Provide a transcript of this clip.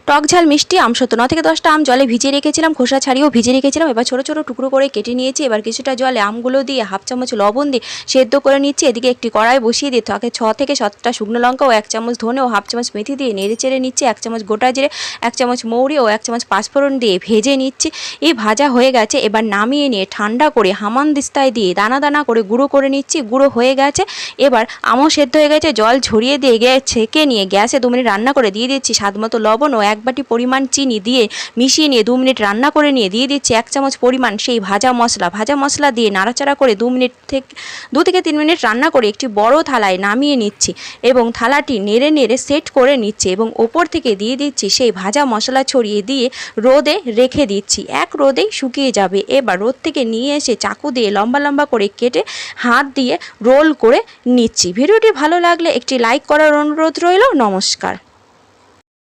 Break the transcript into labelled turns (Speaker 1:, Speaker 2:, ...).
Speaker 1: টক ঝাল মিষ্টি আমসত্ত্ব 9 থেকে 10টা আম জলে ভিজিয়ে রেখেছিলাম, খোসা ছাড়িয়েও ভিজিয়ে রেখেছিলাম। এবার ছোটো ছোটো টুকরো করে কেটে নিয়েছি। এবার কিছুটা জলে আমগুলো দিয়ে হাফ চামচ লবণ দিয়ে সেদ্ধ করে নিচ্ছি। এদিকে একটি কড়াই বসিয়ে দিয়ে তাকে 6 থেকে 7টা শুকনো লঙ্কা ও 1 চামচ ধনে ও হাফ চামচ মেথি দিয়ে নেড়ে চেড়ে নিচ্ছি। 1 চামচ গোটা জিরে, 1 চামচ মৌরি ও 1 চামচ পাঁচফোড়ন দিয়ে ভেজে নিচ্ছি। এই ভাজা হয়ে গেছে, এবার নামিয়ে নিয়ে ঠান্ডা করে হামানদিস্তায় দিয়ে দানা দানা করে গুঁড়ো করে নিচ্ছি। গুঁড়ো হয়ে গেছে, এবার আমও সেদ্ধ হয়ে গেছে, জল ঝরিয়ে দিয়ে ছেঁকে নিয়ে গ্যাসে 2 মিনিট রান্না করে দিয়ে দিচ্ছি স্বাদমতো লবণ ও 1 বাটি পরিমাণ চিনি দিয়ে মিশিয়ে নিয়ে 2 মিনিট রান্না করে নিয়ে দিয়ে দিচ্ছি 1 চামচ পরিমাণ সেই ভাজা মশলা দিয়ে নাড়াচাড়া করে 2 থেকে 3 মিনিট রান্না করে একটি বড় থালায় নামিয়ে নিচ্ছি এবং থালাটি নেড়ে নেড়ে সেট করে নিচ্ছি এবং ওপর থেকে দিয়ে দিচ্ছি সেই ভাজা মশলা ছড়িয়ে দিয়ে রোদে রেখে দিচ্ছি। এক রোদেই শুকিয়ে যাবে। এবার রোদ থেকে নিয়ে এসে চাকু দিয়ে লম্বা লম্বা করে কেটে হাত দিয়ে রোল করে নিচ্ছি। ভিডিওটি ভালো লাগলে একটি লাইক করার অনুরোধ রইল। নমস্কার।